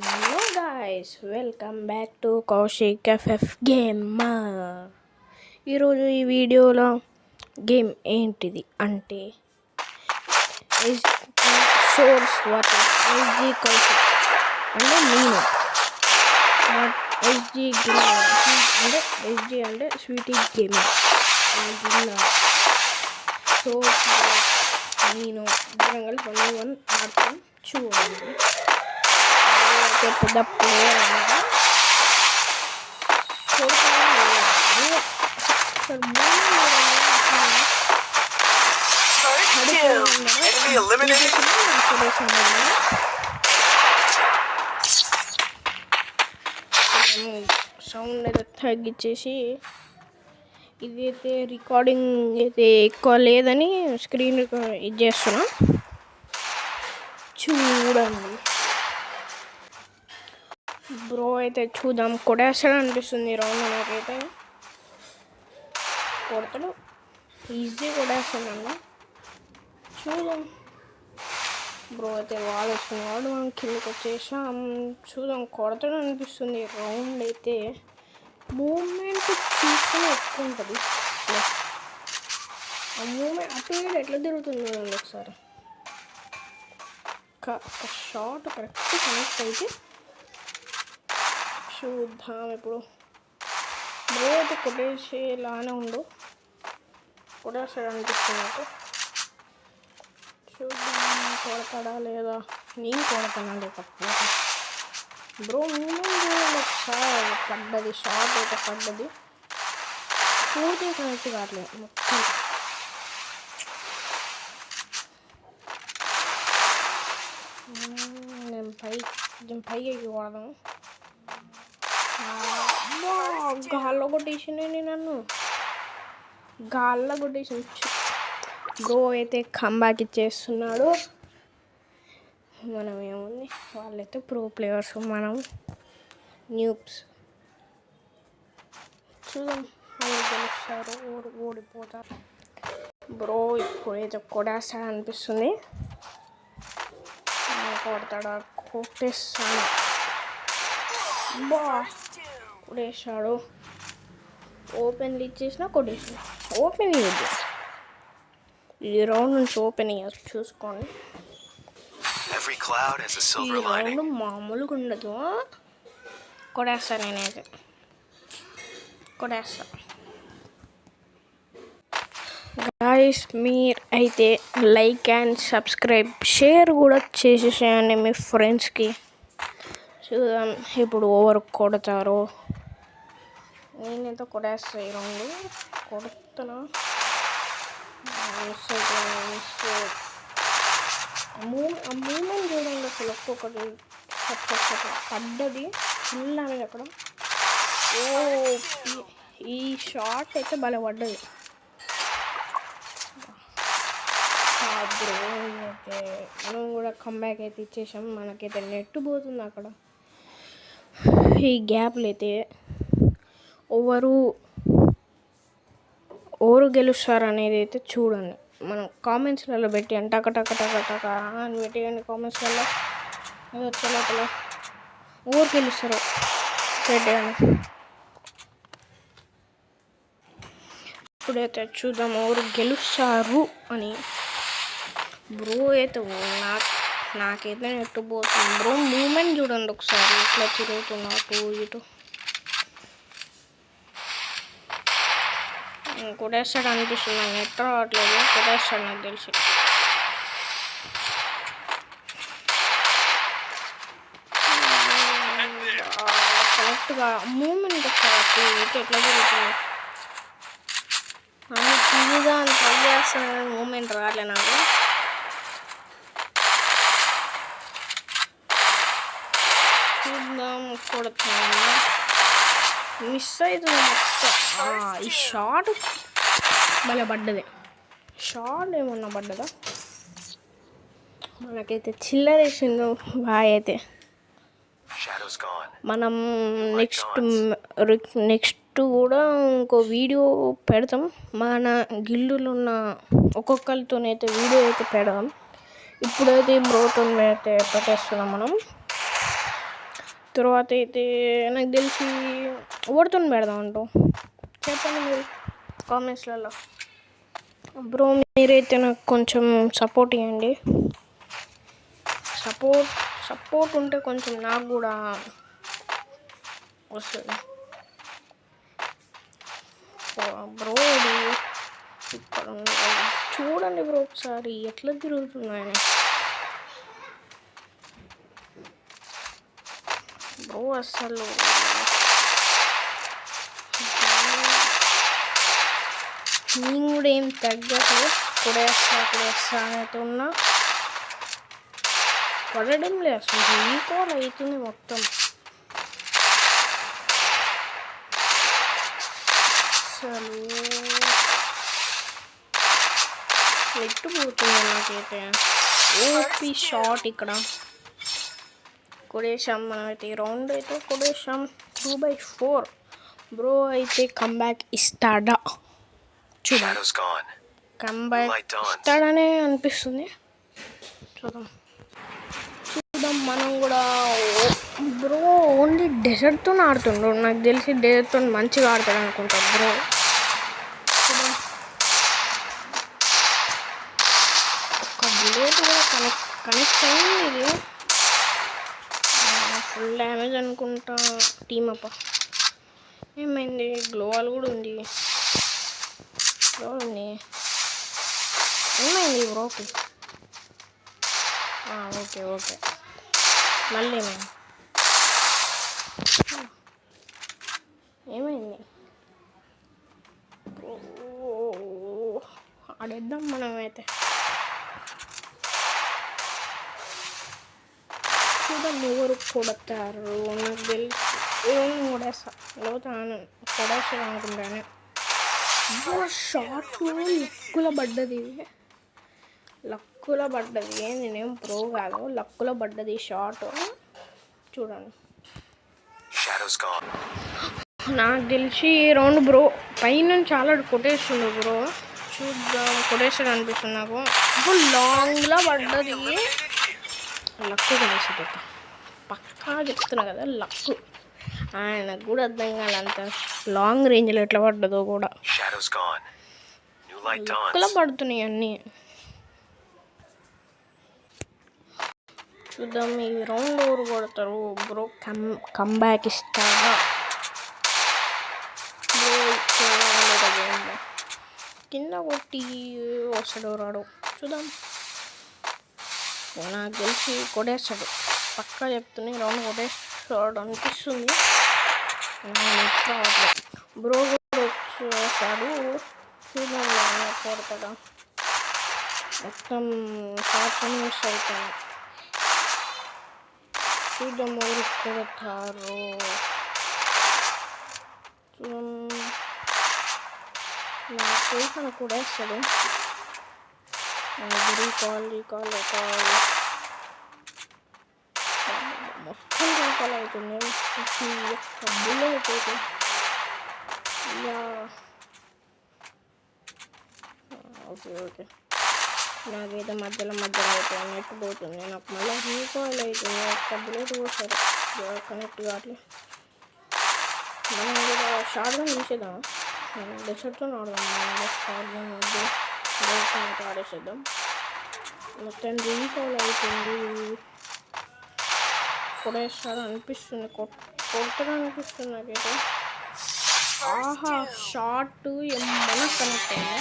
Hello guys, welcome back to Kaushik FF gamer. ఈరోజు ఈ వీడియోలో గేమ్ ఏంటిది అంటే సోర్స్ వర్సెస్ ఎస్జీ కౌశిక్ అంటే నేను ఎస్జీ గేమర్ అంటే ఎస్జీ అంటే స్వీటీ గేమర్ సోర్స్ నేను ఇద్దరం కలిసి 1v1 ఆడతాం. చూడండి, పెద్ద ప్లేయర్ అనమాట. సౌండ్ అయితే తగ్గించేసి, ఇదైతే రికార్డింగ్ అయితే ఎక్కువ లేదని స్క్రీన్ ఇది చేస్తున్నా. చూడండి బ్రో, అయితే చూద్దాం. కొట్టేస్తాడు అనిపిస్తుంది రౌండ్. నాకైతే కొడతాడు, ఈజీ కొట్టేస్తాడు. చూద్దాం. బ్రో అయితే వాళ్ళు వస్తున్నాడు, మనం కిందకి వచ్చేసాం. చూద్దాం, కొడతాడు అనిపిస్తుంది. రౌండ్ అయితే మూమెంట్ తీసుకుని ఎక్కువ ఉంటుంది. ఆ మూమెంట్ అటు ఎట్లా తిరుగుతుంది చూడండి ఒకసారి. ఒక షాట్ కరెక్ట్ కనెక్ట్ అయితే చూద్దాం. ఇప్పుడు బ్రో అయితే కొట్టేసేలానే ఉండు, కొట్టేస్తాడు అనిపిస్తుంది నాకు. చూద్దాం, కొడతాడా లేదా. నేను కొడతానా లేకపోతే. బ్రో మూమెంట్ ఒకసారి పడ్డది, షాట్ అయితే పడ్డది, పూర్తిగా కనెక్ట్ కావట్లేదు మొత్తం. నేను పైకి వాడదాం. గాల్లో కొట్టేసిండే నన్ను, గాల్లో కొట్టేసి. బ్రో అయితే కంబ్యాక్ ఇచ్చేస్తున్నాడు. మనం ఏముంది, వాళ్ళైతే ప్రో ప్లేయర్స్, మనం న్యూబ్స్. చూద్దాం వాళ్ళు గెలుస్తారు, ఓడిపోతారు. బ్రో ఇప్పుడైతే కొట్టేస్తాడు అనిపిస్తుంది. కొడతాడా, కొట్టేస్తాడు. కొట్టేసాడు. ఓపెన్ ఇచ్చేసినా కొట్టేసిన. ఓపెన్ ఇవ్వద్దు, ఈ రౌండ్ నుంచి ఓపెన్ ఇవ్వచ్చు. చూసుకోండి, ఈ రౌండ్ మామూలుగా ఉండదు. కొట్టేస్తా, నేనైతే కొట్టేస్తా. గాయ్స్, మీరు అయితే లైక్ అండ్ సబ్స్క్రైబ్, షేర్ కూడా చేసేసేయండి మీ ఫ్రెండ్స్కి. చూద్దాం ఇప్పుడు ఓవర్ కొడతారో. నేనైతే కొట్టేస్తా ఈ రౌండ్. కొడుతున్నా. మూమెంట్ చూడండి అసలు. ఒక్కొక్కటి పడ్డది ఫుల్ అనేది అక్కడ. ఈ షాట్ అయితే భలే పడ్డది. బ్రో అయితే మనం కూడా కంబ్యాక్ అయితే ఇచ్చేసాం. మనకైతే నెట్ పోతుంది అక్కడ. ఈ గ్యాప్లు అయితే ఎవరు గెలుస్తారు అనేది అయితే చూడండి. మనం కామెంట్స్లలో పెట్టి టక టక టక టక అని పెట్టేయండి. కామెంట్స్లలో అది వచ్చే లోపల ఎవరు గెలుస్తారో పెట్టేయండి. ఇప్పుడైతే చూద్దాం ఎవరు గెలుస్తారు అని. బ్రో అయితే నాకైతే నెట్టు పోతుంది. బ్రో మూమెంట్ చూడండి ఒకసారి, ఇట్లా తిరుగుతున్నా అటు ఇటు. కొట్టేస్తాడు అనిపిస్తుంది. నెట్ రావట్లేదు, కొట్టేస్తాడు నాకు తెలిసి. కరెక్ట్గా మూమెంట్ ఒకసారి ఇటు ఎట్లా తిరుగుతుంది అని తిరిగా అని ట్రై చేస్తున్నాను. మూమెంట్ రావట్లే నాకు. చూద్దాం, కొడుతున్నా. మిస్ అవుతుంది మొత్తం. ఈ షాట్ భలే పడ్డది. షాట్ ఏమన్నా పడ్డదా. మనకైతే చిల్లరేసిండు బాయ్. అయితే మనం నెక్స్ట్ కూడా ఇంకో వీడియో పెడతాం. మన గిల్లులో ఉన్న ఒక్కొక్కరితోనైతే వీడియో అయితే పెడదాం. ఇప్పుడైతే బ్రోతో అయితే పెట్టేస్తున్నాం మనం. తర్వాత అయితే నాకు తెలిసి ఓడుతో పెడదాం అంటావు చెప్పండి మీరు కామెంట్స్లలో. బ్రో మీరైతే నాకు కొంచెం సపోర్ట్ ఇవ్వండి. సపోర్ట్ ఉంటే కొంచెం నాకు కూడా వస్తుంది. బ్రో ఇది ఇక్కడ చూడండి బ్రో ఒకసారి ఎట్లా తిరుగుతున్నాయని. బ్రో అసలు నేను కూడా ఏం తగ్గట్లేదు. కొడేస్తా అయితే ఉన్నా పడడం లేదు అసలు. రీకాల్ అవుతుంది మొత్తం. అసలు ఎట్టుపోతుంది నాకైతే. ఓపీ షాట్ ఇక్కడ కొడేసాం మనమైతే. ఈ రౌండ్ అయితే కొడేసాం 2/4. బ్రో అయితే కంబ్యాక్ ఇస్తాడా చూడాలి. కంబ్యాక్ ఇస్తాడనే అనిపిస్తుంది. చూద్దాం మనం కూడా. బ్రో ఓన్లీ డెజర్ట్తో ఆడుతుండ్రు. నాకు తెలిసి డెజర్ట్తో మంచిగా ఆడతాడు అనుకుంటా బ్రో. ఒక బుల్లెట్ కూడా కనెక్ట్ అయింది. ఇది ఫుల్ డ్యామేజ్ అనుకుంటా. టీమ్ అప్ప ఏమైంది? గ్లోవాల్ కూడా ఉంది. ఏమైంది బ్రోకి? ఓకే మళ్ళీ ఏమైంది? ఆడేద్దాం మనమైతే. చూద్దాం ఎవరు కొడతారు. నాకు తెలిసి ఏమో కొడేస్తా. లోతాను కొడేస్తా అనుకుంటాను. షార్ట్ లక్కుల పడ్డది. నేనేం ప్రో కాదు, లక్కుల పడ్డది షార్ట్. చూడండి నాకు తెలిసి రౌండ్ బ్రో పైన చాలా కొట్టేస్తుండు బ్రో. చూద్దాం కొట్టేస్తాడు అనిపిస్తుంది నాకు. ఇప్పుడు లాంగ్లో పడ్డది. లక్కు కలిసి పక్కా చెప్తున్నా కదా, లక్కు. ఆయనకు కూడా అర్థం కాలంత లాంగ్ రేంజ్లో ఎట్లా పడ్డదో కూడా. లక్కులా పడుతున్నాయి అన్నీ. చూద్దాం ఈ రౌండ్ ఎవరు కొడతారు. బ్రో కంబ్యాక్ ఇస్తాడా? బ్రో కింద కొట్టి వస్తాడు రాడు. చూద్దాం. నాకు తెలిసి కొట్టేస్తాడు పక్కా చెప్తున్నా. రౌండ్ కొట్టేస్తాడు అనిపిస్తుంది. బ్రో కూడా వచ్చేసాడు. చూద్దాం కొడతాడా. మొత్తం షార్ట్స్ అని మిస్ అవుతాయి. చూద్దాం ఎవరు కొడతారు. నాకు తెలిసిన కొడేస్తాడు. రీకాల్ మొత్తం రీకాల్ అవుతుంది. డబ్బులు అయిపోతుంది. ఓకే నాకైతే మధ్యలో అయితే నెట్ పోతుంది. నాకు మళ్ళీ రీకాల్ అవుతుంది. ఒక్క బుల్లెట్ పోతారు కనెక్ట్ కావట్లే. మనం కూడా షార్ట్గా తీసేద్దాం. డెసర్ట్తో ఆడదాం. షార్ట్గా వద్దు, ఆడేసేద్దాం. మొత్తం రీకాల్ అవుతుంది. కొడేస్తాడు అనిపిస్తుంది. కొడతాడు అనిపిస్తుంది నాకైతే. ఆహా షార్ట్ ఏమన్నా కనెక్ట్ అయింది.